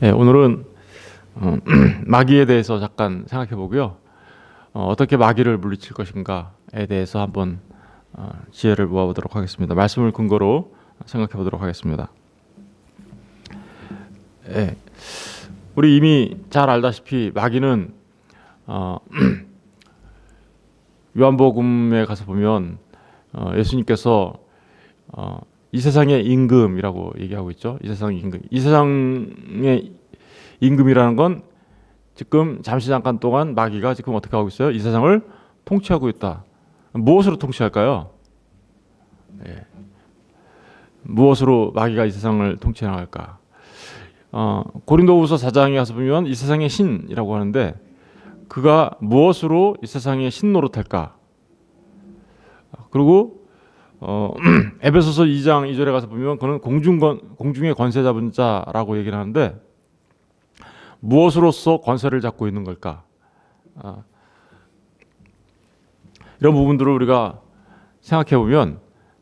오늘은 마귀에 대해서 잠깐 생각해 보고요. 어떻게 마귀를 물리칠 것인가에 대해서 한번 지혜를 모아보도록 하겠습니다. 말씀을 근거로 생각해 보도록 하겠습니다. 우리 이미 잘 알다시피 마귀는 요한복음에 가서 보면 예수님께서 이 세상의 임금이라고 얘기하고 있죠. 이 세상의 임금. 이 세상의 임금이라는 건 지금 잠깐 동안 마귀가 지금 어떻게 하고 있어요? 이 세상을 통치하고 있다. 무엇으로 통치할까요? 무엇으로 마귀가 이 세상을 통치해 나갈까? 고린도후서 4장에 가서 보면 이 세상의 신이라고 하는데 그가 무엇으로 이 세상의 신 노릇할까? 그리고 에베소서 2장 2절에 가서 보면 그는 공중의 권세 잡은 자라고 얘기를 하는데 무엇으로서 권세를 잡고 있는 걸까? 이런 부분들을 우리가 생각해 보면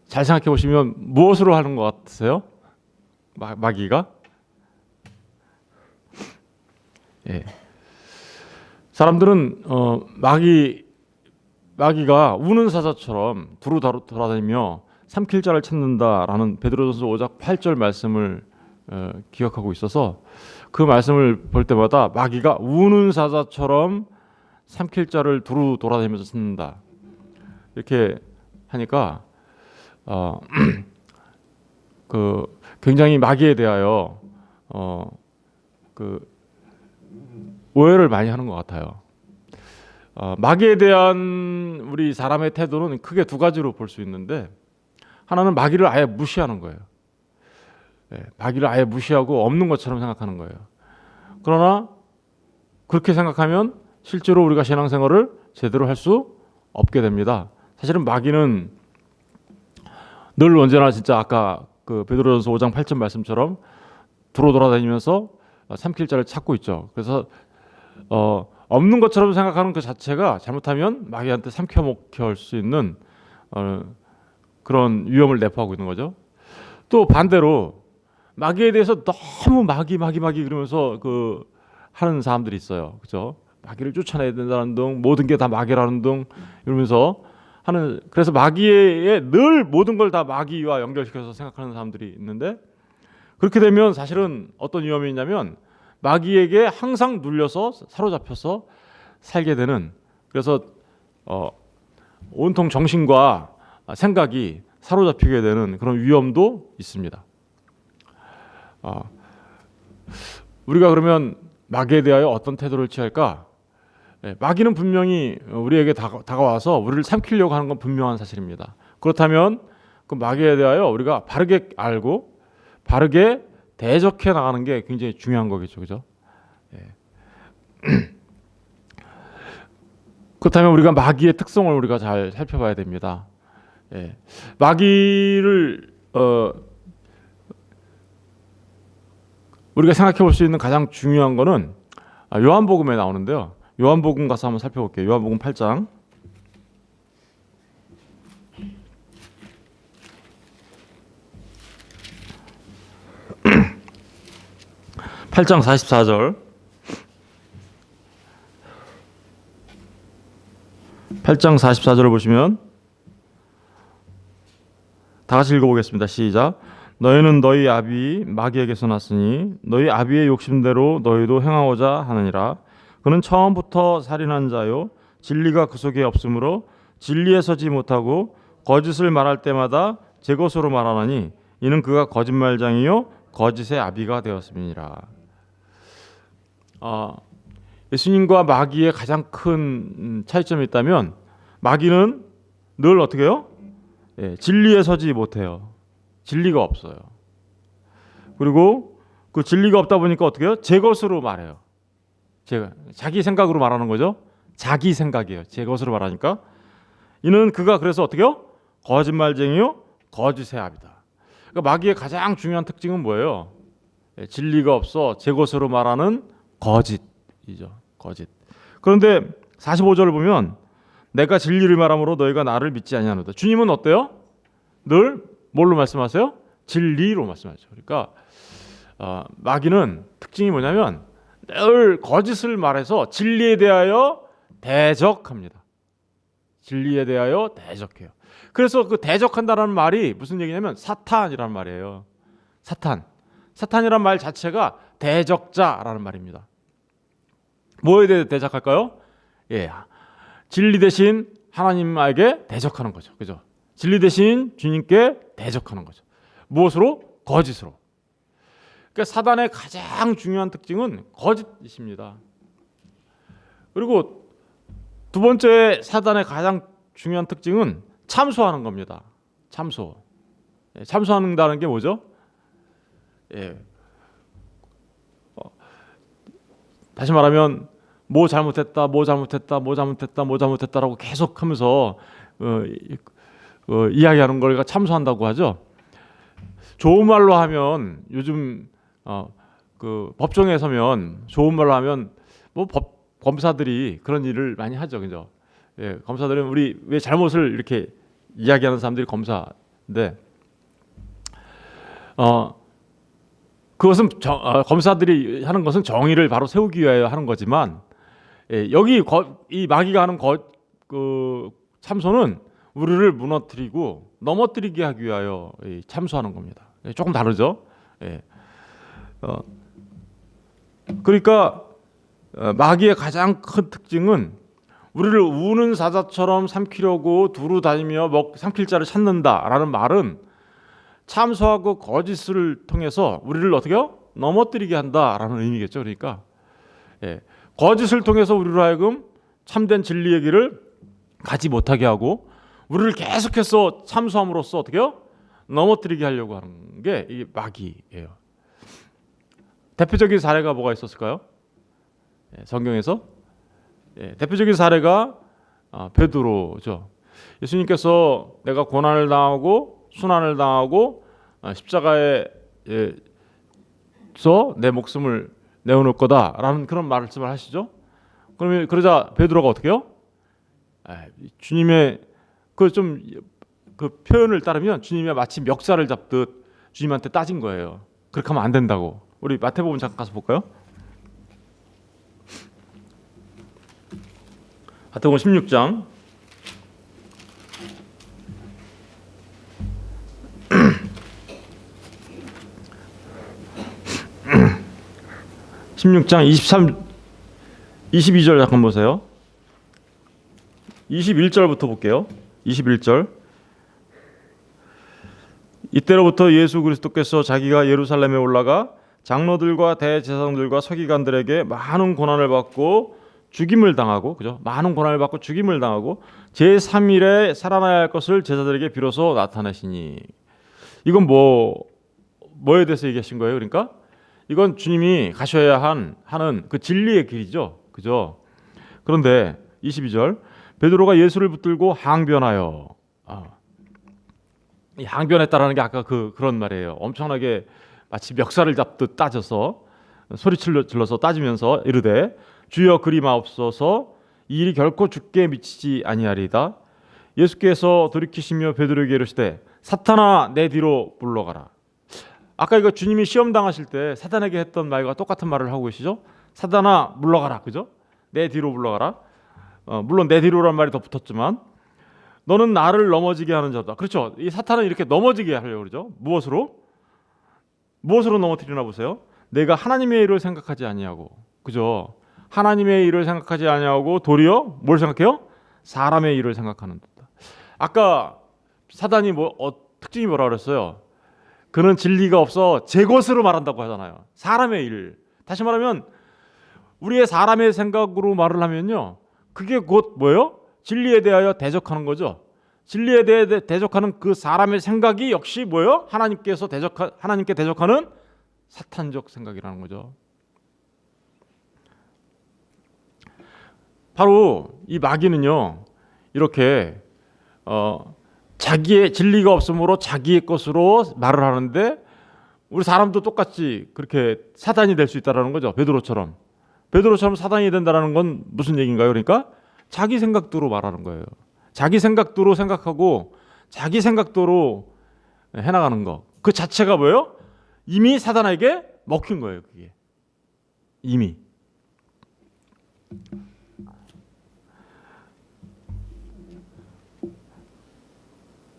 잘 생각해 보시면 무엇으로 하는 것 같으세요? 마귀가? 사람들은 마귀가 우는 사자처럼 두루 돌아다니며 삼킬 자를 찾는다라는 베드로전서 5장 8절 말씀을 기억하고 있어서 그 말씀을 볼 때마다 마귀가 우는 사자처럼 삼킬 자를 두루 돌아다니면서 찾는다 이렇게 하니까 굉장히 마귀에 대하여 오해를 많이 하는 것 같아요. 마귀에 대한 우리 사람의 태도는 크게 두 가지로 볼 수 있는데 하나는 마귀를 아예 무시하는 거예요. 마귀를 아예 무시하고 없는 것처럼 생각하는 거예요. 그러나 그렇게 생각하면 실제로 우리가 신앙생활을 제대로 할 수 없게 됩니다. 사실은 마귀는 늘 언제나 진짜 아까 그 베드로전서 5장 8절 말씀처럼 두루 돌아다니면서 삼킬 자를 찾고 있죠. 그래서 없는 것처럼 생각하는 그 자체가 잘못하면 마귀한테 삼켜먹힐 수 있는 그런 위험을 내포하고 있는 거죠. 또 반대로 마귀에 대해서 너무 마귀 그러면서 하는 사람들이 있어요. 그죠? 마귀를 쫓아내야 된다는 등 모든 게 다 마귀라는 등 이러면서 하는 그래서 마귀에 늘 모든 걸 다 마귀와 연결시켜서 생각하는 사람들이 있는데 그렇게 되면 사실은 어떤 위험이 있냐면 마귀에게 항상 눌려서 사로잡혀서 살게 되는 그래서 온통 정신과 생각이 사로잡히게 되는 그런 위험도 있습니다. 우리가 그러면 마귀에 대하여 어떤 태도를 취할까? 마귀는 분명히 우리에게 다가와서 우리를 삼키려고 하는 건 분명한 사실입니다. 그렇다면 그 마귀에 대하여 우리가 바르게 알고 바르게 대적해 나가는 게 굉장히 중요한 거겠죠, 그죠? 그렇다면 우리가 마귀의 특성을 우리가 잘 살펴봐야 됩니다. 마귀를 우리가 생각해 볼 수 있는 가장 중요한 거는 요한복음에 나오는데요. 요한복음 가서 한번 살펴볼게요. 요한복음 8장 8장 44절 8장 44절을 보시면 다 같이 읽어보겠습니다. 시작. 너희는 너희 아비 마귀에게서 났으니 너희 아비의 욕심대로 너희도 행하고자 하느니라. 그는 처음부터 살인한 자요 진리가 그 속에 없으므로 진리에 서지 못하고 거짓을 말할 때마다 제 것으로 말하나니 이는 그가 거짓말장이요 거짓의 아비가 되었음이니라. 예수님과 마귀의 가장 큰 차이점이 있다면 마귀는 늘 어떻게 해요? 진리에 서지 못해요. 진리가 없어요. 그리고 그 진리가 없다 보니까 어떻게 해요? 제 것으로 말해요. 자기 생각으로 말하는 거죠. 자기 생각이에요. 제 것으로 말하니까 이는 그가 그래서 어떻게 해요? 거짓말쟁이요 거짓의 아비다. 그러니까 마귀의 가장 중요한 특징은 뭐예요? 진리가 없어 제 것으로 말하는 거짓이죠. 거짓. 그런데 45절을 보면 내가 진리를 말함으로 너희가 나를 믿지 아니하노다. 주님은 어때요? 늘 뭘로 말씀하세요? 진리로 말씀하죠. 그러니까 마귀는 특징이 뭐냐면 늘 거짓을 말해서 진리에 대하여 대적합니다. 진리에 대하여 대적해요. 그래서 그 대적한다라는 말이 무슨 얘기냐면 사탄이라는 말이에요. 사탄이라는 말 자체가 대적자라는 말입니다. 뭐에 대해 대적할까요? 예, 진리 대신 하나님에게 대적하는 거죠. 그죠? 진리 대신 주님께 대적하는 거죠. 무엇으로? 거짓으로. 그러니까 사단의 가장 중요한 특징은 거짓입니다. 그리고 두 번째 사단의 가장 중요한 특징은 참소하는 겁니다. 참소한다는 게 뭐죠? 예. 다시 말하면 뭐 잘못했다라고 계속하면서 이야기하는 걸 참소한다고 하죠. 좋은 말로 하면 요즘 그 법정에 서면 좋은 말로 하면 뭐 검사들이 그런 일을 많이 하죠, 그죠? 예, 검사들은 우리 왜 잘못을 이렇게 이야기하는 사람들이 검사인데, 그것은 검사들이 하는 것은 정의를 바로 세우기 위하여 하는 거지만, 예, 여기 이 마귀가 하는 그 참소는 우리를 무너뜨리고 넘어뜨리게 하기 위하여 참소하는 겁니다. 예, 조금 다르죠. 예. 그러니까 마귀의 가장 큰 특징은 우리를 우는 사자처럼 삼키려고 두루 다니며 삼킬 자를 찾는다라는 말은 참소하고 거짓을 통해서 우리를 어떻게요? 넘어뜨리게 한다라는 의미겠죠. 그러니까 예, 거짓을 통해서 우리로 하여금 참된 진리의 길을 가지 못하게 하고 우리를 계속해서 참소함으로써 어떻게요? 넘어뜨리게 하려고 하는 게 이 마귀예요. 대표적인 사례가 뭐가 있었을까요? 예, 성경에서 대표적인 사례가 베드로죠. 예수님께서 내가 고난을 당하고 순환을 당하고 십자가에서 내 목숨을 내어놓을 거다라는 그런 말씀을 하시죠. 그러면 그러자 베드로가 어떻게 해요? 주님의 그 표현을 따르면 주님이 마치 멱살을 잡듯 주님한테 따진 거예요. 그렇게 하면 안 된다고. 우리 마태복음 잠깐 가서 볼까요? 마태복음 16장 22절 잠깐 보세요. 21절부터 볼게요. 21절. 이때로부터 예수 그리스도께서 자기가 예루살렘에 올라가 장로들과 대제사장들과 서기관들에게 많은 고난을 받고 죽임을 당하고, 그죠? 많은 고난을 받고 죽임을 당하고 제3일에 살아나야 할 것을 제자들에게 비로소 나타내시니. 이건 뭐에 대해서 얘기하신 거예요? 그러니까 이건 주님이 가셔야 하는 그 진리의 길이죠, 그죠? 그런데 22절 베드로가 예수를 붙들고 항변하여, 이 항변했다라는 게 아까 그런 말이에요. 엄청나게 마치 멱살을 잡듯 따져서 소리 질러서 따지면서 이르되 주여 그리 마옵소서 이 일이 결코 죽게 미치지 아니하리이다. 예수께서 돌이키시며 베드로에게 이르시되 사탄아 내 뒤로 물러가라. 아까 이거 주님이 시험 당하실 때 사탄에게 했던 말과 똑같은 말을 하고 계시죠. 사탄아 물러가라, 그죠? 내 뒤로 물러가라. 물론 내 뒤로란 말이 더 붙었지만 너는 나를 넘어지게 하는 자다. 그렇죠. 이 사탄은 이렇게 넘어지게 하려고 그러죠. 무엇으로 넘어뜨리나 보세요. 내가 하나님의 일을 생각하지 아니하고, 그죠? 하나님의 일을 생각하지 아니하고 도리어 뭘 생각해요? 사람의 일을 생각하는 듯. 아까 사단이 특징이 뭐라 그랬어요? 그는 진리가 없어 제 것으로 말한다고 하잖아요. 사람의 일. 다시 말하면 우리의 사람의 생각으로 말을 하면요, 그게 곧 뭐예요? 진리에 대하여 대적하는 거죠. 진리에 대해 대적하는 그 사람의 생각이 역시 뭐예요? 하나님께 대적하는 사탄적 생각이라는 거죠. 바로 이 마귀는요, 이렇게 자기의 진리가 없으므로 자기의 것으로 말을 하는데 우리 사람도 똑같이 그렇게 사단이 될 수 있다는 거죠. 베드로처럼 사단이 된다는 건 무슨 얘기인가요? 그러니까 자기 생각대로 말하는 거예요. 자기 생각대로 생각하고 자기 생각대로 해나가는 거. 그 자체가 뭐예요? 이미 사단에게 먹힌 거예요. 그게. 이미.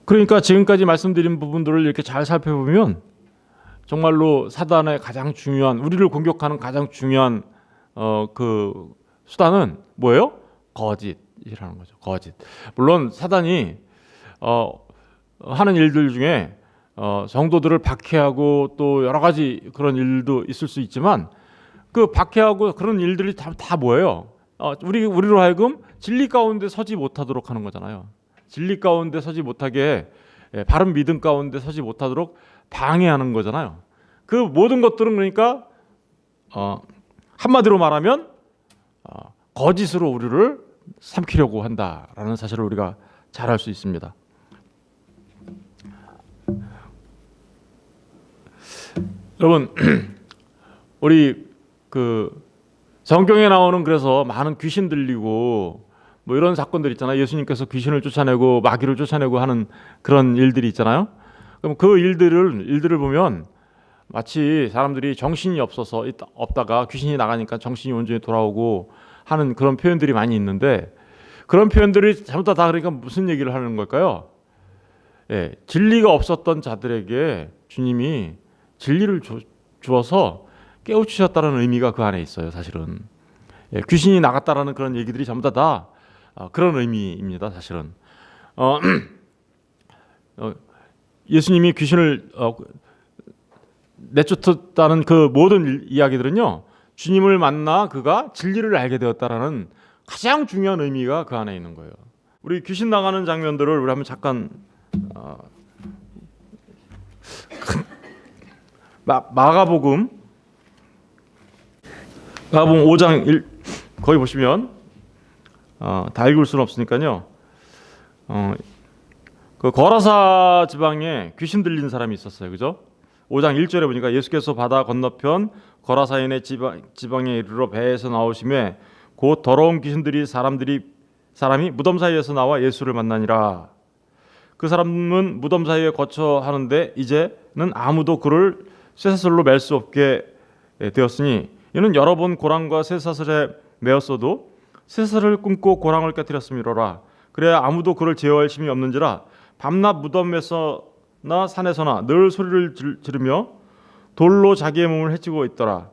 그러니까 지금까지 말씀드린 부분들을 이렇게 잘 살펴보면 정말로 사단의 가장 중요한, 우리를 공격하는 가장 중요한 그 수단은 뭐예요? 거짓이라는 거죠. 거짓. 물론 사단이 하는 일들 중에 성도들을 박해하고 또 여러 가지 그런 일도 있을 수 있지만 그 박해하고 그런 일들이 다 뭐예요? 우리로 하여금 진리 가운데 서지 못하도록 하는 거잖아요. 진리 가운데 서지 못하게, 바른 믿음 가운데 서지 못하도록 방해하는 거잖아요. 그 모든 것들은 그러니까 한마디로 말하면 거짓으로 우리를 삼키려고 한다라는 사실을 우리가 잘 알 수 있습니다. 여러분, 우리 그 성경에 나오는 그래서 많은 귀신 들리고 뭐 이런 사건들 있잖아요. 예수님께서 귀신을 쫓아내고 마귀를 쫓아내고 하는 그런 일들이 있잖아요. 그럼 그 일들을 보면 마치 사람들이 정신이 없다가 귀신이 나가니까 정신이 온전히 돌아오고 하는 그런 표현들이 많이 있는데, 그런 표현들이 전부 다 그러니까 무슨 얘기를 하는 걸까요? 진리가 없었던 자들에게 주님이 진리를 주어서 깨우치셨다는 의미가 그 안에 있어요. 사실은 귀신이 나갔다라는 그런 얘기들이 전부 다 그런 의미입니다. 사실은 예수님이 귀신을 내쫓았다는 그 모든 이야기들은요, 주님을 만나 그가 진리를 알게 되었다라는 가장 중요한 의미가 그 안에 있는 거예요. 우리 귀신 나가는 장면들을 우리 한번 잠깐 마가복음 5장 거기 보시면 다 읽을 수는 없으니까요. 그 거라사 지방에 귀신 들린 사람이 있었어요. 그죠? 5장 1절에 보니까 예수께서 바다 건너편 거라사인의 지방에 이르러 배에서 나오심에 곧 더러운 귀신들이 사람이 무덤 사이에서 나와 예수를 만나니라. 그 사람은 무덤 사이에 거처 하는데 이제는 아무도 그를 쇠사슬로 맬 수 없게 되었으니 이는 여러 번 고랑과 쇠사슬에 매었어도 쇠사슬을 끊고 고랑을 깨뜨렸음이로라. 그래야 아무도 그를 제어할 힘이 없는지라. 밤낮 무덤에서나 산에서나 늘 소리를 지르며 돌로 자기의 몸을 해치고 있더라.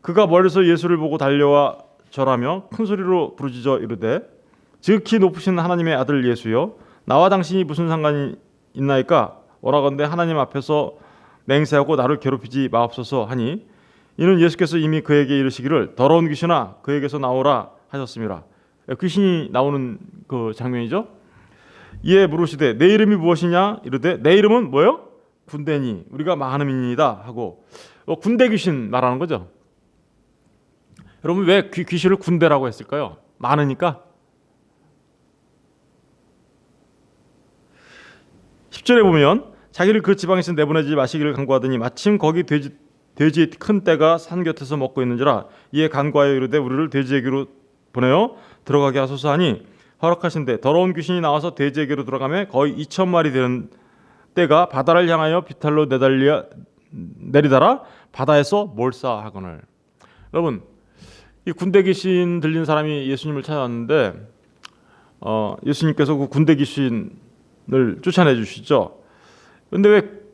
그가 멀리서 예수를 보고 달려와 절하며 큰 소리로 부르짖어 이르되 지극히 높으신 하나님의 아들 예수여, 나와 당신이 무슨 상관이 있나이까? 오라건대 하나님 앞에서 맹세하고 나를 괴롭히지 마옵소서 하니, 이는 예수께서 이미 그에게 이르시기를 더러운 귀신아 그에게서 나오라 하셨습니다. 귀신이 나오는 그 장면이죠. 이에 물으시되 내 이름이 무엇이냐? 이르되 내 이름은 뭐요? 군대니 우리가 많음이니이다 하고, 군대 귀신 말하는 거죠. 여러분, 왜 귀신을 군대라고 했을까요? 많으니까. 10절에 보면 자기를 그 지방에서 내보내지 마시기를 간구하더니 마침 거기 돼지의 큰 떼가 산 곁에서 먹고 있는지라. 이에 간구하여 이르되 우리를 돼지에게로 보내어 들어가게 하소서 하니 허락하신대 더러운 귀신이 나와서 돼지에게로 들어가매 거의 2,000마리 되는 떼가 바다를 향하여 비탈로 내리다라 바다에서 몰사하거늘. 여러분, 이 군대 귀신 들린 사람이 예수님을 찾아왔는데 예수님께서 그 군대 귀신을 쫓아내 주시죠. 그런데 왜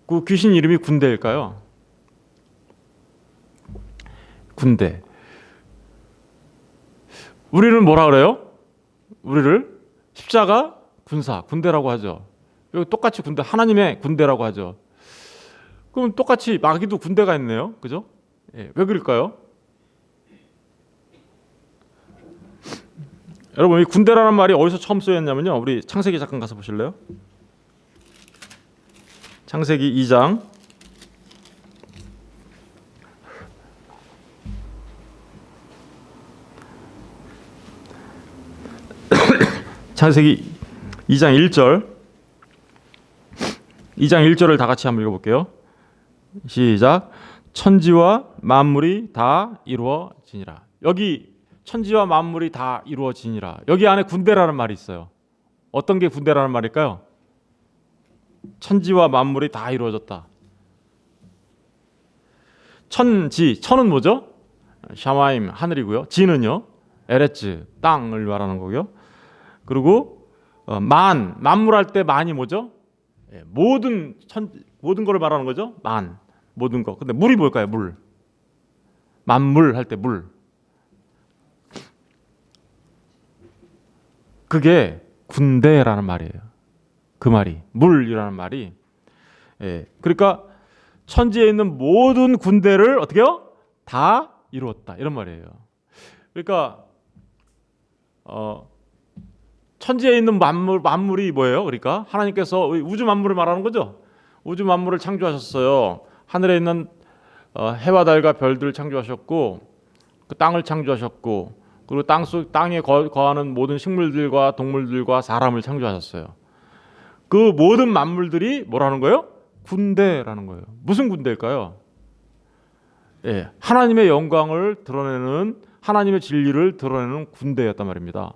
그 귀신 이름이 군대일까요? 군대. 우리는 뭐라 그래요? 우리를 십자가 군대라고 하죠. 여기 똑같이 군대, 하나님의 군대라고 하죠. 그럼 똑같이 마귀도 군대가 있네요. 그죠? 왜 그럴까요? 여러분, 이 군대라는 말이 어디서 처음 쓰였냐면요, 우리 창세기 잠깐 가서 보실래요? 창세기 2장 창세기 2장 1절 2장 1절을 다 같이 한번 읽어볼게요. 시작. 천지와 만물이 다 이루어지니라. 여기 천지와 만물이 다 이루어지니라. 여기 안에 군대라는 말이 있어요. 어떤 게 군대라는 말일까요? 천지와 만물이 다 이루어졌다. 천은 뭐죠? 샤마임 하늘이고요. 지는요 에레츠 땅을 말하는 거고요. 그리고 만물 할 때 만이 뭐죠? 예, 모든 거를 말하는 거죠. 만 모든 거. 근데 물이 뭘까요? 물. 만물 할 때 물. 그게 군대라는 말이에요. 그 말이 물이라는 말이. 예, 그러니까 천지에 있는 모든 군대를 어떻게요? 다 이루었다 이런 말이에요. 그러니까 천지에 있는 만물이 뭐예요? 그러니까 하나님께서 우주 만물을 말하는 거죠. 우주 만물을 창조하셨어요. 하늘에 있는 해와 달과 별들을 창조하셨고, 그 땅을 창조하셨고, 그리고 땅에 거하는 모든 식물들과 동물들과 사람을 창조하셨어요. 그 모든 만물들이 뭐라는 거예요? 군대라는 거예요. 무슨 군대일까요? 예, 하나님의 영광을 드러내는, 하나님의 진리를 드러내는 군대였단 말입니다.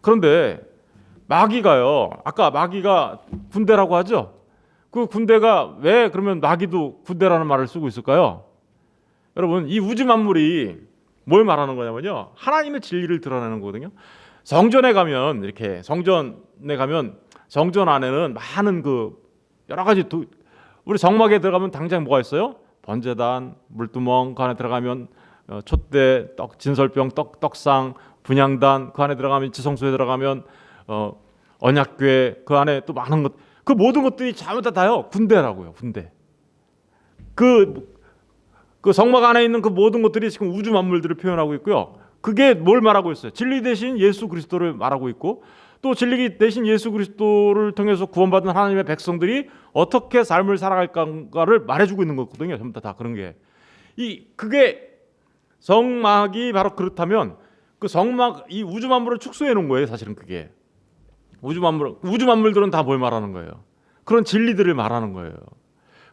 그런데 마귀가요, 아까 마귀가 군대라고 하죠. 그 군대가 왜 그러면 마귀도 군대라는 말을 쓰고 있을까요? 여러분, 이 우주 만물이 뭘 말하는 거냐면요, 하나님의 진리를 드러내는 거거든요. 성전에 가면, 이렇게 성전에 가면 성전 안에는 많은 그 여러 가지 우리 성막에 들어가면 당장 뭐가 있어요? 번제단, 물두멍, 그 안에 들어가면 촛대, 진설병, 떡상, 분향단, 그 안에 들어가면 지성소에 들어가면 언약궤, 그 안에 또 많은 것, 그 모든 것들이 전부 다요 군대라고요. 군대. 그 성막 안에 있는 그 모든 것들이 지금 우주 만물들을 표현하고 있고요. 그게 뭘 말하고 있어요? 진리 대신 예수 그리스도를 말하고 있고, 또 진리 대신 예수 그리스도를 통해서 구원받은 하나님의 백성들이 어떻게 삶을 살아갈까를 말해주고 있는 거거든요. 전부 다 그런 게. 그게 성막이 바로 그렇다면, 그 성막, 이 우주 만물을 축소해 놓은 거예요. 사실은 그게. 우주 만물들은 다 뭘 말하는 거예요? 그런 진리들을 말하는 거예요.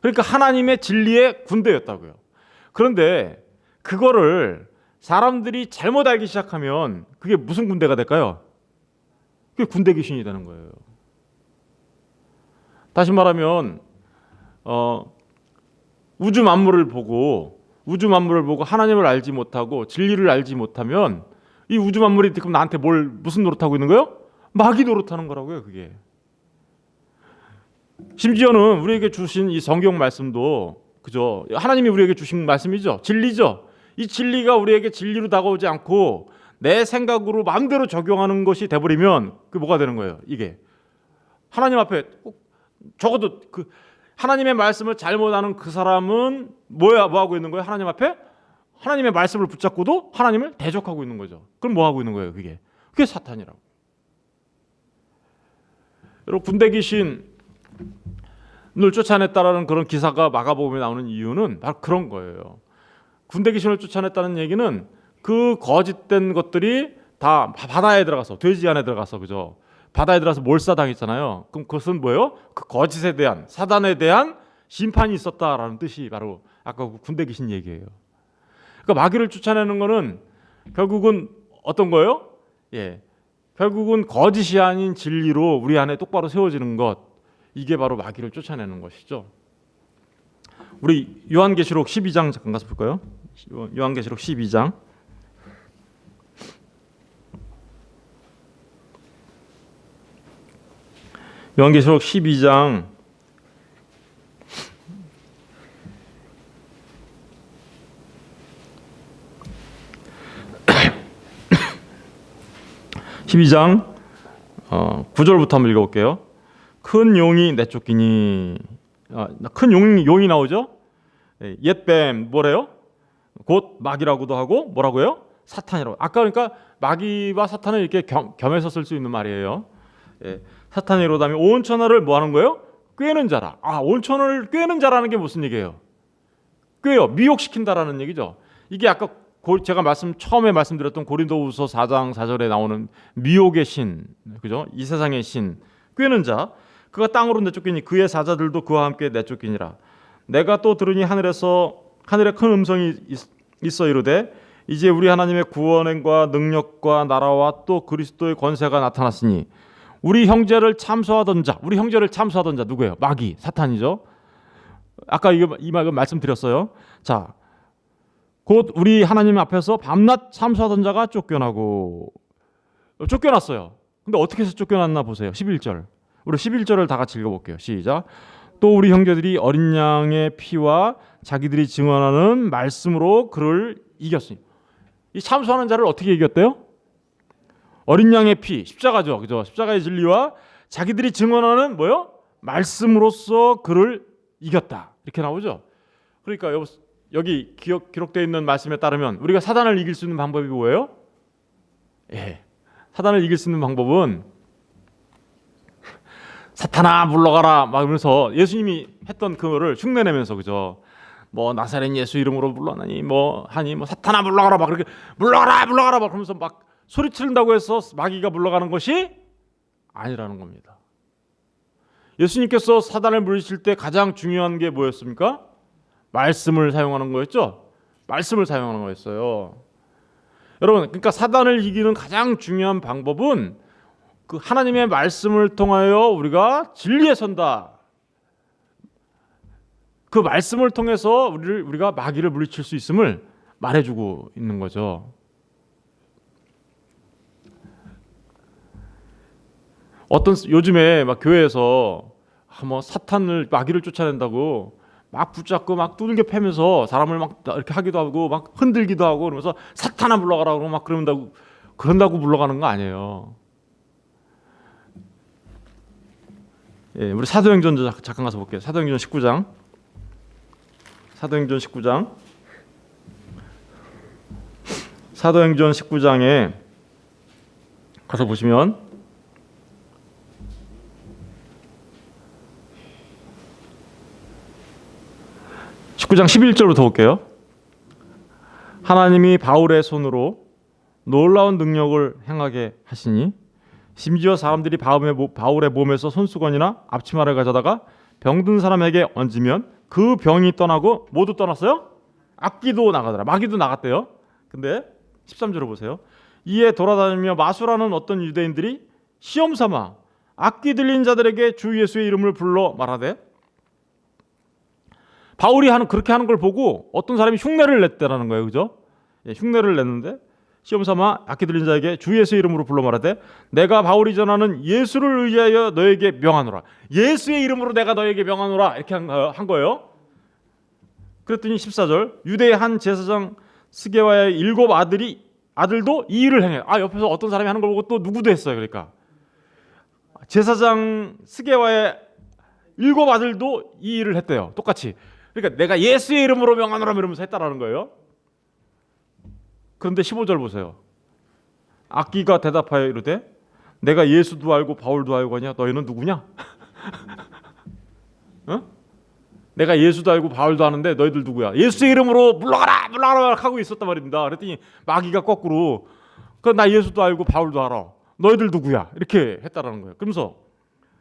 그러니까 하나님의 진리의 군대였다고요. 그런데 그거를 사람들이 잘못 알기 시작하면 그게 무슨 군대가 될까요? 그게 군대 귀신이 되는 거예요. 다시 말하면 우주 만물을 보고 하나님을 알지 못하고 진리를 알지 못하면 이 우주 만물이 지금 나한테 무슨 노릇하고 있는 거예요? 마귀 노릇하는 거라고요. 그게. 심지어는 우리에게 주신 이 성경 말씀도 그죠? 하나님이 우리에게 주신 말씀이죠. 진리죠. 이 진리가 우리에게 진리로 다가오지 않고 내 생각으로 마음대로 적용하는 것이 돼버리면 그게 뭐가 되는 거예요? 이게 하나님 앞에 적어도 그 하나님의 말씀을 잘못하는 그 사람은 뭐 하고 있는 거예요? 하나님 앞에 하나님의 말씀을 붙잡고도 하나님을 대적하고 있는 거죠. 그럼 뭐 하고 있는 거예요? 그게 사탄이라고. 여러분, 군대 귀신을 쫓아냈다라는 그런 기사가 마가복음에 나오는 이유는 바로 그런 거예요. 군대 귀신을 쫓아냈다는 얘기는 그 거짓된 것들이 다 바다에 들어가서, 돼지 안에 들어가서, 그죠? 바다에 들어가서 몰사당했잖아요. 그럼 그것은 뭐예요? 그 거짓에 대한, 사단에 대한 심판이 있었다라는 뜻이 바로 아까 그 군대 귀신 얘기예요. 그러니까 마귀를 쫓아내는 거는 결국은 어떤 거예요? 예, 결국은 거짓이 아닌 진리로 우리 안에 똑바로 세워지는 것, 이게 바로 마귀를 쫓아내는 것이죠. 우리 요한계시록 12장 잠깐 가서 볼까요? 요한계시록 12장. 요한계시록 12장 12장 9절부터 한번 읽어볼게요. 큰 용이 내쫓기니, 큰 용이 나오죠. 옛뱀 뭐래요? 곧 마귀라고도 하고 뭐라고요? 사탄이라고. 아까 그러니까 마귀와 사탄을 이렇게 겸해서 쓸 수 있는 말이에요. 사탄이로다 하면 온 천하를 뭐 하는 거예요? 꿰는 자라. 온 천하를 꿰는 자라는 게 무슨 얘기예요? 꿰요. 미혹시킨다라는 얘기죠. 이게 아까 제가 처음에 말씀드렸던 고린도후서 4장 4절에 나오는 미혹의 신, 그죠? 이 세상의 신, 꿰는 자. 그가 땅으로 내쫓기니 그의 사자들도 그와 함께 내쫓기니라. 내가 또 들으니 하늘에 큰 음성이 있어 이르되 이제 우리 하나님의 구원과 능력과 나라와 또 그리스도의 권세가 나타났으니 우리 형제를 참소하던 자 누구예요? 마귀, 사탄이죠. 아까 이 말씀드렸어요. 자, 곧 우리 하나님 앞에서 밤낮 참수하던 자가 쫓겨났어요. 근데 어떻게 해서 쫓겨났나 보세요. 11절. 우리 11절을 다 같이 읽어볼게요. 시작. 또 우리 형제들이 어린 양의 피와 자기들이 증언하는 말씀으로 그를 이겼으니. 이 참수하는 자를 어떻게 이겼대요? 어린 양의 피, 십자가죠. 그죠? 십자가의 진리와 자기들이 증언하는 뭐요? 말씀으로써 그를 이겼다. 이렇게 나오죠. 그러니까 여기 기록되어 있는 말씀에 따르면 우리가 사단을 이길 수 있는 방법이 뭐예요? 예. 사단을 이길 수 있는 방법은 사탄아 물러가라 막 이러면서 예수님이 했던 그거를 흉내내면서 그죠? 뭐 나사렛 예수 이름으로 물러나니 뭐 하니 뭐 사탄아 물러가라 막 그렇게 물러가라 막 그러면서 막 소리치른다고 해서 마귀가 물러가는 것이 아니라는 겁니다. 예수님께서 사단을 물리칠 때 가장 중요한 게 뭐였습니까? 말씀을 사용하는 거였죠. 말씀을 사용하는 거였어요. 여러분, 그러니까 사단을 이기는 가장 중요한 방법은 그 하나님의 말씀을 통하여 우리가 진리에 선다. 그 말씀을 통해서 우리가 마귀를 물리칠 수 있음을 말해주고 있는 거죠. 요즘에 막 교회에서 뭐 사탄을 마귀를 쫓아낸다고 막 붙잡고 막 두들겨 패면서 사람을 막 이렇게 하기도 하고 막 흔들기도 하고 그러면서 사탄아 물러가라 그러고 막 그런다고 물러가는 거 아니에요. 예, 우리 사도행전 잠깐 가서 볼게요. 사도행전 19장. 사도행전 19장에 가서 보시면 19장 11절부터 볼게요. 하나님이 바울의 손으로 놀라운 능력을 행하게 하시니 심지어 사람들이 바울의 몸에서 손수건이나 앞치마를 가져다가 병든 사람에게 얹으면 그 병이 떠나고 모두 떠났어요? 악귀도 나가더라. 마귀도 나갔대요. 근데 13절을 보세요. 이에 돌아다니며 마술하는 어떤 유대인들이 시험 삼아 악귀 들린 자들에게 주 예수의 이름을 불러 말하되 바울이 그렇게 하는 걸 보고 어떤 사람이 흉내를 냈다라는 거예요. 그죠? 예, 흉내를 냈는데 시험 삼아 악귀 들린 자에게 주 예수의 이름으로 불러 말하되 내가 바울이 전하는 예수를 의지하여 너에게 명하노라. 예수의 이름으로 내가 너에게 명하노라. 이렇게 한 거예요. 그랬더니 14절 유대의 한 제사장 스게와의 7 아들도 이 일을 행해. 옆에서 어떤 사람이 하는 걸 보고 또 누구도 했어요. 그러니까 제사장 스게와의 7 아들도 이 일을 했대요. 똑같이. 그러니까 내가 예수의 이름으로 명하노라 이러면서 했다라는 거예요. 그런데 15절 보세요. 악귀가 대답하여 이르되 내가 예수도 알고 바울도 알고 하냐? 너희는 누구냐? 어? 내가 예수도 알고 바울도 아는데 너희들 누구야? 예수의 이름으로 물러가라 하고 있었단 말입니다. 그랬더니 마귀가 거꾸로 나 예수도 알고 바울도 알아. 너희들 누구야? 이렇게 했다라는 거예요. 그러면서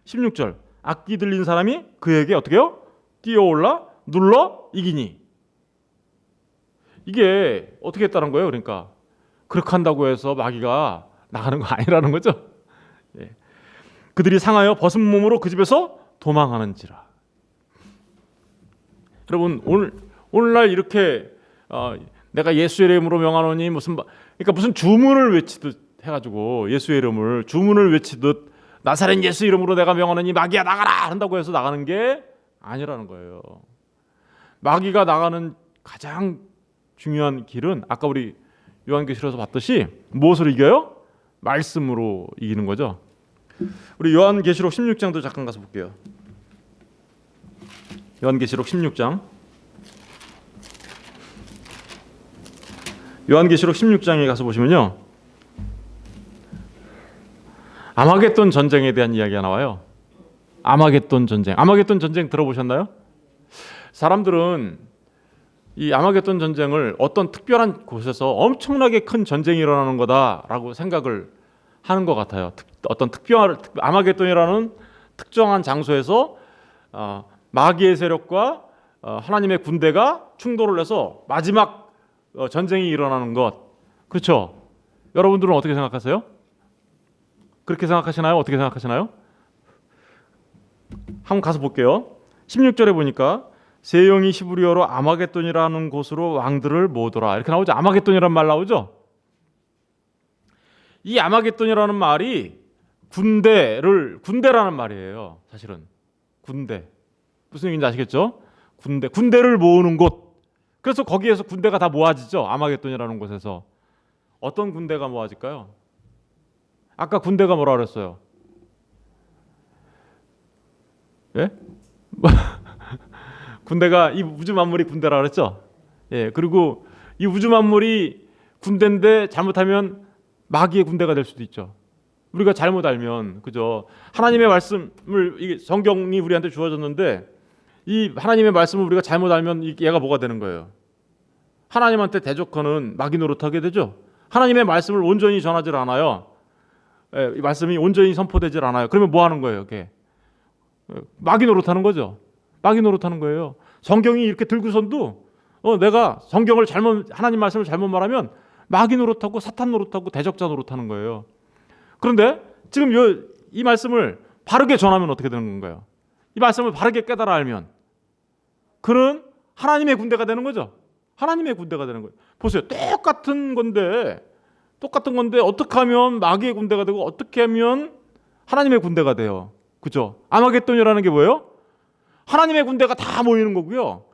16절 악귀 들린 사람이 그에게 어떻게 해요? 뛰어올라 눌러 이기니. 이게 어떻게 했다는 거예요? 그러니까 그렇게 한다고 해서 마귀가 나가는 거 아니라는 거죠. 예. 그들이 상하여 벗은 몸으로 그 집에서 도망하는지라. 여러분 오늘날 이렇게 내가 예수의 이름으로 명하노니 그러니까 무슨 주문을 외치듯 해가지고 예수의 이름을 주문을 외치듯 나사렛 예수 이름으로 내가 명하노니 마귀야 나가라 한다고 해서 나가는 게 아니라는 거예요. 마귀가 나가는 가장 중요한 길은 아까 우리 요한계시록에서 봤듯이 무엇으로 이겨요? 말씀으로 이기는 거죠. 우리 요한계시록 16장도 잠깐 가서 볼게요. 요한계시록 16장. 요한계시록 16장에 가서 보시면요. 아마겟돈 전쟁에 대한 이야기가 나와요. 아마겟돈 전쟁. 아마겟돈 전쟁 들어보셨나요? 사람들은 이 아마겟돈 전쟁을 어떤 특별한 곳에서 엄청나게 큰 전쟁이 일어나는 거다라고 생각을 하는 것 같아요. 어떤 아마겟돈이라는 특정한 장소에서 마귀의 세력과 하나님의 군대가 충돌을 해서 마지막 전쟁이 일어나는 것. 그렇죠? 여러분들은 어떻게 생각하세요? 그렇게 생각하시나요? 어떻게 생각하시나요? 한번 가서 볼게요. 16절에 보니까 세 영이 히브리어로 아마겟돈이라는 곳으로 왕들을 모으더라. 이렇게 나오죠. 아마겟돈이라는 말 나오죠. 이 아마겟돈이라는 말이 군대라는 말이에요. 사실은 군대. 무슨 얘기인지 아시겠죠? 군대를 모으는 곳. 그래서 거기에서 군대가 다 모아지죠. 아마겟돈이라는 곳에서. 어떤 군대가 모아질까요? 아까 군대가 뭐라 그랬어요? 예? 군대가 이 우주 만물이 군대라 그랬죠? 예. 그리고 이 우주 만물이 군대인데 잘못하면 마귀의 군대가 될 수도 있죠. 우리가 잘못 알면, 그죠? 하나님의 말씀을, 이게 성경이 우리한테 주어졌는데 이 하나님의 말씀을 우리가 잘못 알면 얘가 뭐가 되는 거예요? 하나님한테 대적하는 마귀 노릇하게 되죠. 하나님의 말씀을 온전히 전하지 않아요. 예, 이 말씀이 온전히 선포되질 않아요. 그러면 뭐 하는 거예요? 이게 마귀 노릇하는 거죠. 마귀 노릇하는 거예요. 성경이 이렇게 들고선도 내가 성경을 하나님 말씀을 잘못 말하면 마귀 노릇하고 사탄 노릇하고 대적자 노릇하는 거예요. 그런데 지금 이 말씀을 바르게 전하면 어떻게 되는 건가요? 이 말씀을 바르게 깨달아 알면 그는 하나님의 군대가 되는 거죠. 하나님의 군대가 되는 거예요. 보세요. 똑같은 건데 어떻게 하면 마귀의 군대가 되고 어떻게 하면 하나님의 군대가 돼요. 그죠? 아마겟돈이라는 게 뭐예요? 하나님의 군대가 다 모이는 거고요.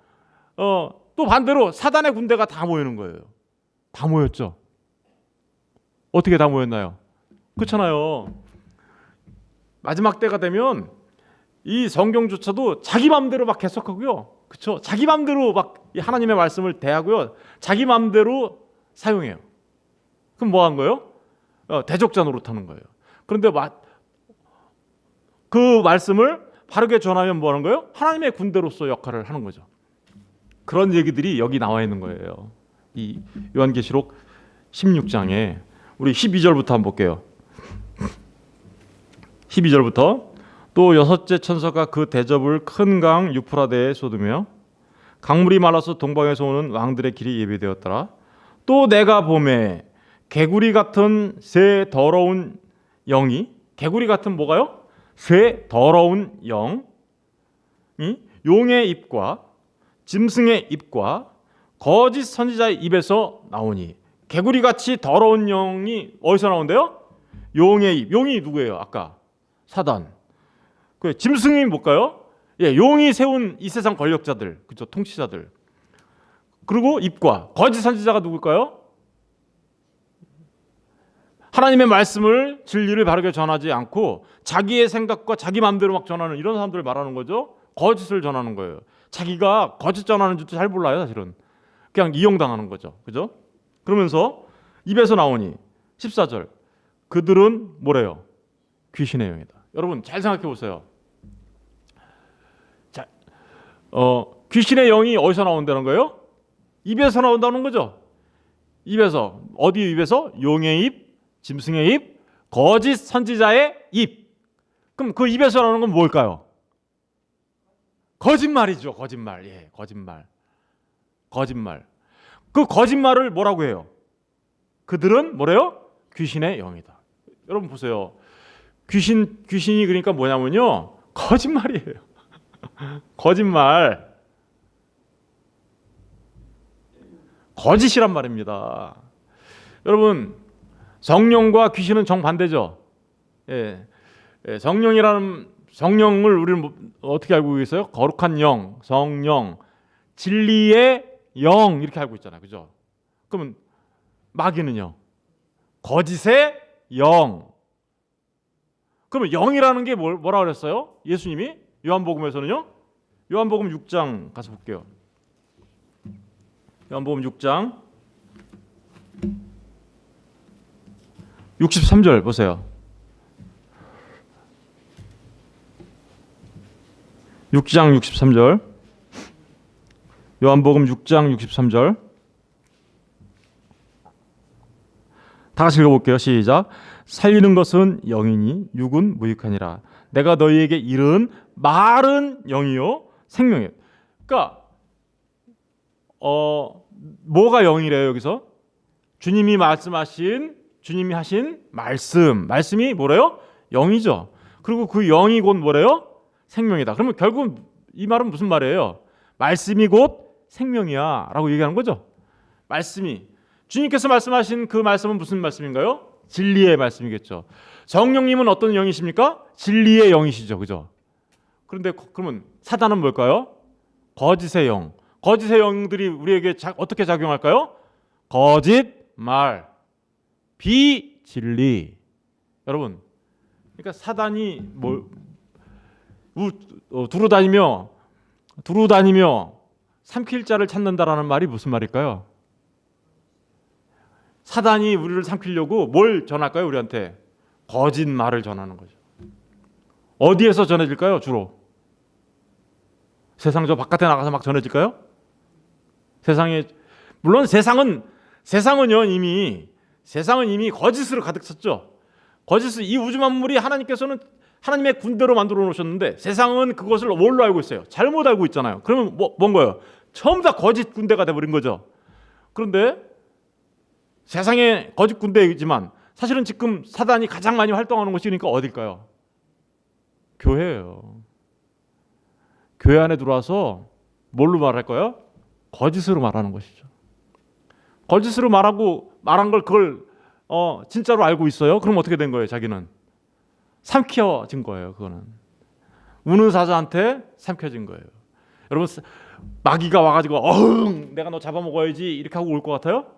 또 반대로 사단의 군대가 다 모이는 거예요. 다 모였죠. 어떻게 다 모였나요? 그렇잖아요. 마지막 때가 되면 이 성경조차도 자기 마음대로 막 해석하고요. 그렇죠? 자기 마음대로 막 하나님의 말씀을 대하고요. 자기 마음대로 사용해요. 그럼 뭐 한 거예요? 대적자 노릇하는 거예요. 그런데 그 말씀을 바르게 전하면 뭐 하는 거예요? 하나님의 군대로서 역할을 하는 거죠. 그런 얘기들이 여기 나와 있는 거예요. 이 요한계시록 16장에 우리 12절부터 한번 볼게요. 12절부터 또 여섯째 천사가 그 대접을 큰 강 유프라데에 쏟으며 강물이 말라서 동방에서 오는 왕들의 길이 예비되었더라. 또 내가 보매 개구리 같은 새 더러운 영이, 개구리 같은 뭐가요? 새 더러운 영이 용의 입과 짐승의 입과 거짓 선지자의 입에서 나오니. 개구리같이 더러운 영이 어디서 나온대요? 용의 입. 용이 누구예요? 아까 사단. 그 짐승이 뭘까요? 예, 용이 세운 이 세상 권력자들, 그죠? 통치자들. 그리고 입과 거짓 선지자가 누굴까요? 하나님의 말씀을 진리를 바르게 전하지 않고 자기의 생각과 자기 마음대로 막 전하는 이런 사람들을 말하는 거죠. 거짓을 전하는 거예요. 자기가 거짓 전하는 줄도 잘 몰라요, 사실은. 그냥 이용당하는 거죠. 그죠? 그러면서 입에서 나오니 14절. 그들은 뭐래요? 귀신의 영이다. 여러분 잘 생각해 보세요. 자, 귀신의 영이 어디서 나온다는 거예요? 입에서 나온다는 거죠. 입에서. 어디 입에서? 용의 입, 짐승의 입, 거짓 선지자의 입. 그럼 그 입에서 나오는 건 뭘까요? 거짓말이죠. 거짓말. 예, 거짓말. 거짓말. 그 거짓말을 뭐라고 해요? 그들은 뭐래요? 귀신의 영이다. 여러분 보세요. 귀신이 그러니까 뭐냐면요. 거짓말이에요. 거짓말. 거짓이란 말입니다. 여러분 성령과 귀신은 정반대죠. 예. 성령을 우리는 어떻게 알고 있어요? 거룩한 영, 성령, 진리의 영 이렇게 알고 있잖아요. 그죠? 그러면 마귀는요? 거짓의 영. 그러면 영이라는 게 뭐라 그랬어요? 예수님이 요한복음에서는요? 요한복음 6장 가서 볼게요. 요한복음 6장 63절 보세요. 6장 63절. 요한복음 6장 63절. 다 같이 읽어볼게요. 시작. 살리는 것은 영이니 육은 무익하니라. 내가 너희에게 이른 말은 영이요 생명이에요. 그러니까 뭐가 영이래요 여기서? 주님이 하신 말씀이 뭐래요? 영이죠. 그리고 그 영이 곧 뭐래요? 생명이다. 그러면 결국 이 말은 무슨 말이에요? 말씀이 곧 생명이야 라고 얘기하는 거죠. 말씀이 주님께서 말씀하신 그 말씀은 무슨 말씀인가요? 진리의 말씀이겠죠. 성령님은 어떤 영이십니까? 진리의 영이시죠. 그죠? 그런데 그러면 사단은 뭘까요? 거짓의 영. 거짓의 영들이 우리에게 어떻게 작용할까요? 거짓말, 비진리. 여러분, 그러니까 사단이 두루 다니며 삼킬 자를 찾는다라는 말이 무슨 말일까요? 사단이 우리를 삼키려고 뭘 전할까요? 우리한테 거짓말을 전하는 거죠. 어디에서 전해질까요? 주로 세상 저 바깥에 나가서 막 전해질까요? 세상에 물론 세상은요 이미 거짓으로 가득 찼죠. 거짓을 이 우주 만물이 하나님께서는 하나님의 군대로 만들어 놓으셨는데 세상은 그것을 뭘로 알고 있어요? 잘못 알고 있잖아요. 그러면 뭔 거예요? 전부 다 거짓 군대가 돼버린 거죠. 그런데 세상에 거짓 군대이지만 사실은 지금 사단이 가장 많이 활동하는 곳이 그러니까 어딜까요? 교회예요. 교회 안에 들어와서 뭘로 말할까요? 거짓으로 말하는 것이죠. 거짓으로 말한 걸 그걸 진짜로 알고 있어요. 그럼 어떻게 된 거예요? 자기는 삼켜진 거예요. 그거는 우는 사자한테 삼켜진 거예요. 여러분 마귀가 와가지고 내가 너 잡아먹어야지 이렇게 하고 올 것 같아요?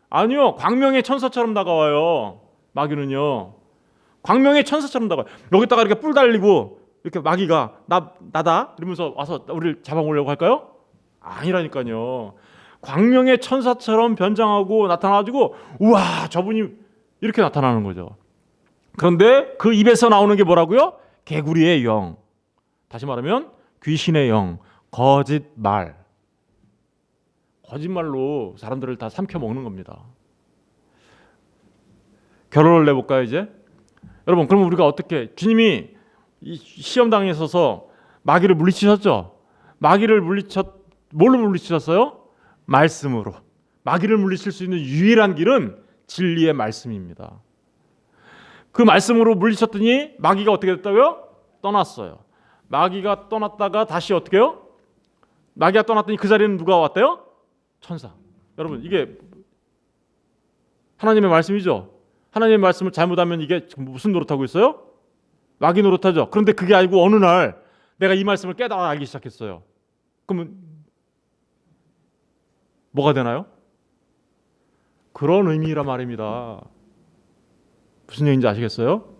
아니요. 광명의 천사처럼 다가와요. 마귀는요. 광명의 천사처럼 다가와요. 여기다가 이렇게 뿔 달리고 이렇게 마귀가 나다 이러면서 와서 우리를 잡아먹으려고 할까요? 아니라니까요. 광명의 천사처럼 변장하고 나타나가지고 우와 저분이 이렇게 나타나는 거죠. 그런데 그 입에서 나오는 게 뭐라고요? 개구리의 영. 다시 말하면 귀신의 영. 거짓말. 거짓말로 사람들을 다 삼켜 먹는 겁니다. 결론을 내볼까요 이제? 여러분 그럼 우리가 어떻게 주님이 이 시험당에 서서 마귀를 물리치셨죠? 뭘로 물리치셨어요? 말씀으로. 마귀를 물리칠 수 있는 유일한 길은 진리의 말씀입니다. 그 말씀으로 물리쳤더니 마귀가 어떻게 됐다고요? 떠났어요. 마귀가 떠났다가 다시 어떻게 해요? 마귀가 떠났더니 그 자리에는 누가 왔대요? 천사. 여러분 이게 하나님의 말씀이죠. 하나님의 말씀을 잘못하면 이게 무슨 노릇하고 있어요? 마귀 노릇하죠. 그런데 그게 아니고 어느 날 내가 이 말씀을 깨달아 알기 시작했어요. 그러면 뭐가 되나요? 그런 의미란 말입니다. 무슨 얘기인지 아시겠어요?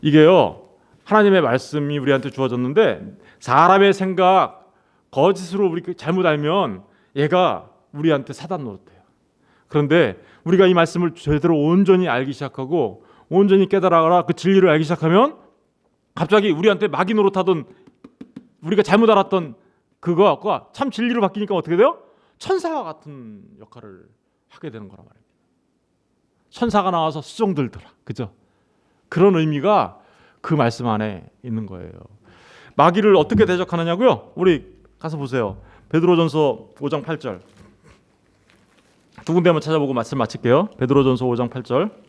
이게요 하나님의 말씀이 우리한테 주어졌는데 사람의 생각 거짓으로 우리 잘못 알면 얘가 우리한테 사단 노릇해요. 그런데 우리가 이 말씀을 제대로 온전히 알기 시작하고 온전히 깨달아라 그 진리를 알기 시작하면 갑자기 우리한테 마귀 노릇하던 우리가 잘못 알았던 그거가 참 진리로 바뀌니까 어떻게 돼요? 천사와 같은 역할을 하게 되는 거란 말입니다. 천사가 나와서 수종들더라. 그죠? 그런 의미가 그 말씀 안에 있는 거예요. 마귀를 어떻게 대적하느냐고요? 우리 가서 보세요. 베드로전서 5장 8절. 두 군데만 찾아보고 말씀 마칠게요. 베드로전서 5장 8절.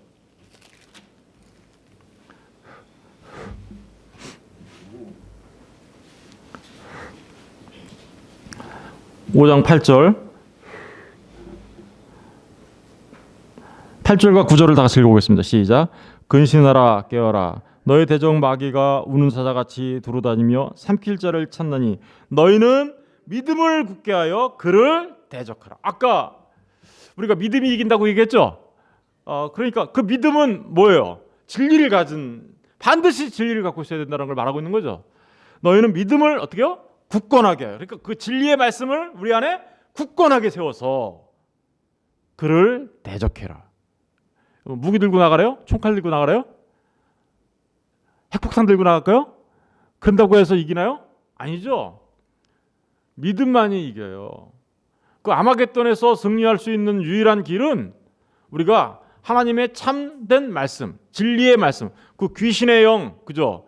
(5장 8절) 8절과 9절을 다 같이 읽어보겠습니다. 시작. 근신하라 깨어라 너희 대적 마귀가 우는 사자같이 두루다니며 삼킬 자를 찾나니 너희는 믿음을 굳게 하여 그를 대적하라. 아까 우리가 믿음이 이긴다고 얘기했죠. 그러니까 그 믿음은 뭐예요? 진리를 반드시 진리를 갖고 있어야 된다는 걸 말하고 있는 거죠. 너희는 믿음을 어떻게 해요? 굳건하게 해요. 그러니까 그 진리의 말씀을 우리 안에 굳건하게 세워서 그를 대적해라. 무기 들고 나가래요? 총칼 들고 나가래요? 핵폭탄 들고 나갈까요? 그런다고 해서 이기나요? 아니죠. 믿음만이 이겨요. 그 아마겟돈에서 승리할 수 있는 유일한 길은 우리가 하나님의 참된 말씀, 진리의 말씀, 그 귀신의 영, 그죠?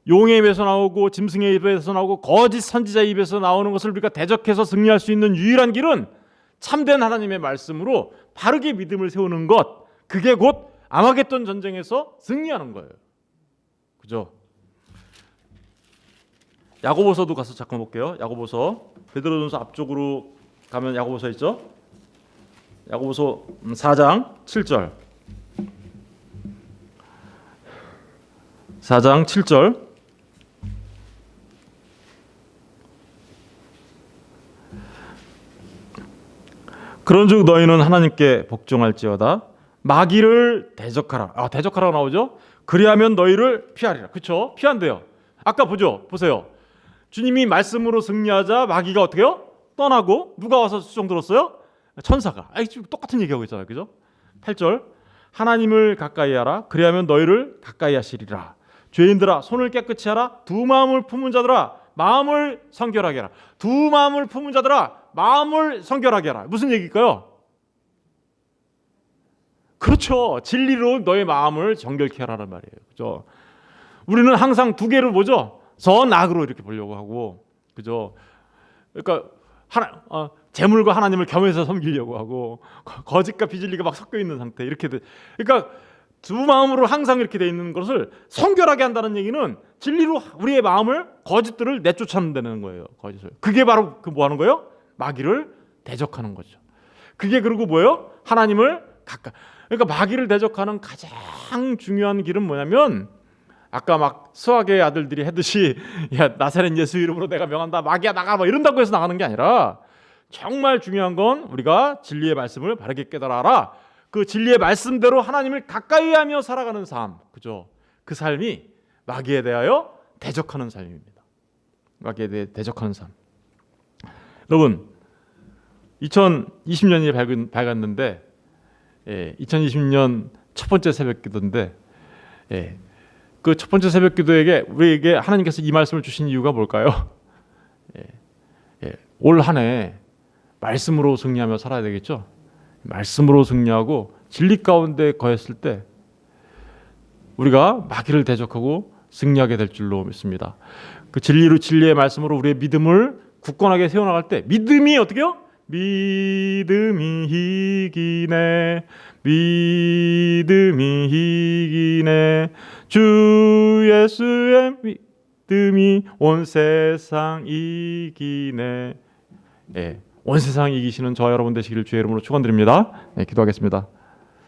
용의 입에서 나오고 짐승의 입에서 나오고 거짓 선지자의 입에서 나오는 것을 우리가 대적해서 승리할 수 있는 유일한 길은 참된 하나님의 말씀으로 바르게 믿음을 세우는 것. 그게 곧 아마겟돈 전쟁에서 승리하는 거예요. 그죠? 야고보서도 가서 잠깐 볼게요. 야고보서 베드로전서 앞쪽으로 가면 야고보서 있죠. 야고보서 4장 7절. 4장 7절. 그런즉 너희는 하나님께 복종할지어다 마귀를 대적하라. 대적하라고 나오죠. 그리하면 너희를 피하리라. 그렇죠? 피한대요. 아까 보세요. 주님이 말씀으로 승리하자 마귀가 어떻게요? 떠나고 누가 와서 수종 들었어요? 천사가. 지금 똑같은 얘기하고 있잖아요. 그죠? 8절. 하나님을 가까이 하라. 그리하면 너희를 가까이 하시리라. 죄인들아 손을 깨끗이 하라. 두 마음을 품은 자들아 마음을 성결하게 하라. 두 마음을 품은 자들아 마음을 성결하게 하라. 무슨 얘기일까요? 그렇죠. 진리로 너의 마음을 정결케 하라는 말이에요. 그죠? 우리는 항상 두 개를 보죠. 선악으로 이렇게 보려고 하고, 그죠? 그러니까 재물과 하나님을 겸해서 섬기려고 하고, 거짓과 비진리가 막 섞여 있는 상태 이렇게 그러니까 두 마음으로 항상 이렇게 돼 있는 것을 성결하게 한다는 얘기는 진리로 우리의 마음을 거짓들을 내쫓아낸다는 거예요. 거짓을. 그게 바로 뭐 하는 거예요? 마귀를 대적하는 거죠. 그게 그리고 뭐예요? 하나님을 그러니까 마귀를 대적하는 가장 중요한 길은 뭐냐면 아까 막 수학의 아들들이 하듯이 야 나사렛 예수 이름으로 내가 명한다 마귀야 나가 뭐 이런다고 해서 나가는 게 아니라 정말 중요한 건 우리가 진리의 말씀을 바르게 깨달아라. 그 진리의 말씀대로 하나님을 가까이하며 살아가는 삶, 그죠? 그 삶이 마귀에 대하여 대적하는 삶입니다. 마귀에 대해 대적하는 삶. 여러분, 2020년이 밝았는데, 2020년 첫 번째 새벽기도인데, 그 첫 번째 새벽기도에게 우리에게 하나님께서 이 말씀을 주신 이유가 뭘까요? 올 한 해 말씀으로 승리하며 살아야 되겠죠. 말씀으로 승리하고 진리 가운데 거했을 때 우리가 마귀를 대적하고 승리하게 될 줄로 믿습니다. 그 진리의 말씀으로 우리의 믿음을 굳건하게 세워나갈 때 믿음이 어떻게요? 믿음이 이기네 믿음이 이기네 주 예수의 믿음이 온 세상 이기네. 온 세상 이기시는 저와 여러분 되시기를 주의 이름으로 축원드립니다. 기도하겠습니다.